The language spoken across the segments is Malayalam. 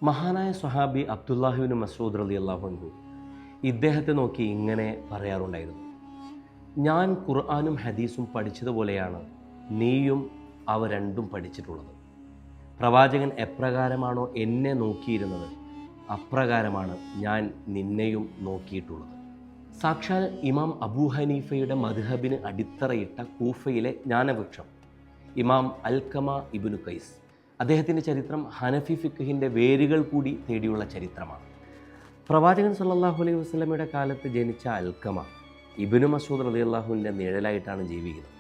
മഹാനായ സ്വഹാബി അബ്ദുല്ലാഹിബ്നു മസ്ഊദ് റളിയല്ലാഹു അൻഹു ഇദ്ദേഹത്തെ നോക്കി ഇങ്ങനെ പറയാറുണ്ടായിരുന്നു: ഞാൻ ഖുർആനും ഹദീസും പഠിച്ചതുപോലെയാണ് നീയും അവ രണ്ടും പഠിച്ചിട്ടുള്ളത്. പ്രവാചകൻ എപ്രകാരമാണോ എന്നെ നോക്കിയിരുന്നത് അപ്രകാരമാണ് ഞാൻ നിന്നെയും നോക്കിയിട്ടുള്ളത്. സാക്ഷാൽ ഇമാം അബൂ ഹനീഫയുടെ മദ്ഹബിന് അടിത്തറയിട്ട കൂഫയിലെ ജ്ഞാനവൃക്ഷം ഇമാം അൽക്കമ ഇബ്നു ഖൈസ്, അദ്ദേഹത്തിൻ്റെ ചരിത്രം ഹനഫി ഫിഖ്ഹിൻ്റെ വേരുകൾ കൂടി തേടിയുള്ള ചരിത്രമാണ്. പ്രവാചകൻ സല്ലല്ലാഹു അലൈഹി വസല്ലമയുടെ കാലത്ത് ജനിച്ച അൽക്കമ ഇബ്നു മസ്ഊദ് റളിയല്ലാഹുവിൻ്റെ നിഴലായിട്ടാണ് ജീവിക്കുന്നത്.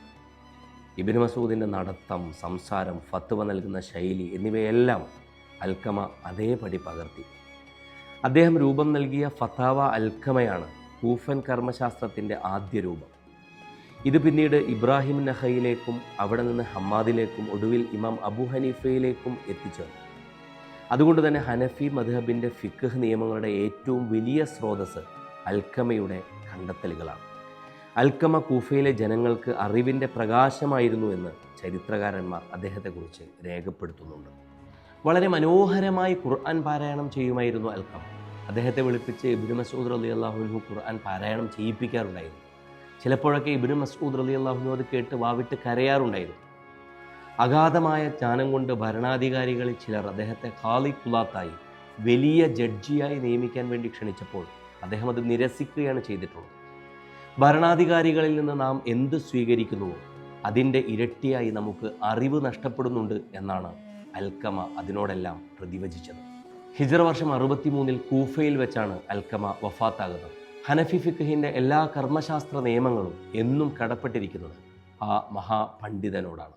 ഇബ്നു മസ്ഊദിൻ്റെ നടത്തം, സംസാരം, ഫത്വ നൽകുന്ന ശൈലി എന്നിവയെല്ലാം അൽക്കമ അതേപടി പകർത്തി. അദ്ദേഹം രൂപം നൽകിയ ഫതാവ അൽക്കമയാണ് കൂഫൻ കർമ്മശാസ്ത്രത്തിൻ്റെ ആദ്യ രൂപം. ഇത് പിന്നീട് ഇബ്രാഹിം നഖയിലേക്കും അവിടെ നിന്ന് ഹമ്മാദിലേക്കും ഒടുവിൽ ഇമാം അബൂ ഹനീഫയിലേക്കും എത്തിച്ചേർന്നു. അതുകൊണ്ട് തന്നെ ഹനഫി മദ്ഹബിൻ്റെ ഫിഖ്ഹ് നിയമങ്ങളുടെ ഏറ്റവും വലിയ സ്രോതസ്സ് അൽക്കമയുടെ കണ്ടെത്തലുകളാണ്. അൽക്കമ കൂഫയിലെ ജനങ്ങൾക്ക് അറിവിൻ്റെ പ്രകാശമായിരുന്നു എന്ന് ചരിത്രകാരന്മാർ അദ്ദേഹത്തെക്കുറിച്ച് രേഖപ്പെടുത്തുന്നുണ്ട്. വളരെ മനോഹരമായി ഖുർആൻ പാരായണം ചെയ്യുമായിരുന്നു അൽക്കമ. അദ്ദേഹത്തെ വിളിപ്പിച്ച് ഇബ്നു മസ്ഊദ് റളിയല്ലാഹു അൻഹു ഖുർആൻ പാരായണം ചെയ്യിപ്പിക്കാറുണ്ടായിരുന്നു. ചിലപ്പോഴൊക്കെ ഇബ്നു മസ്ഊദ് റളിയല്ലാഹു അൻഹു അത് കേട്ട് വാവിട്ട് കരയാറുണ്ടായിരുന്നു. അഗാധമായ ജ്ഞാനം കൊണ്ട് ഭരണാധികാരികളിൽ ചിലർ അദ്ദേഹത്തെ ഖാളി ഖുലാത്തായി, വലിയ ജഡ്ജിയായി നിയമിക്കാൻ വേണ്ടി ക്ഷണിച്ചപ്പോൾ അദ്ദേഹം അത് നിരസിക്കുകയാണ് ചെയ്തിട്ടുള്ളത്. ഭരണാധികാരികളിൽ നിന്ന് നാം എന്ത് സ്വീകരിക്കുന്നുവോ അതിൻ്റെ ഇരട്ടിയായി നമുക്ക് അറിവ് നഷ്ടപ്പെടുന്നുണ്ട് എന്നാണ് അൽക്കമ അതിനോടെല്ലാം പ്രതിവചിച്ചത്. ഹിജ്റ വർഷം 63 കൂഫയിൽ വെച്ചാണ് അൽക്കമ വഫാത്താകുന്നത്. ഹനഫി ഫിഖ്ഹിൻ്റെ എല്ലാ കർമ്മശാസ്ത്ര നിയമങ്ങളും എന്നും കടപ്പെട്ടിരിക്കുന്നത് ആ മഹാപണ്ഡിതനോടാണ്.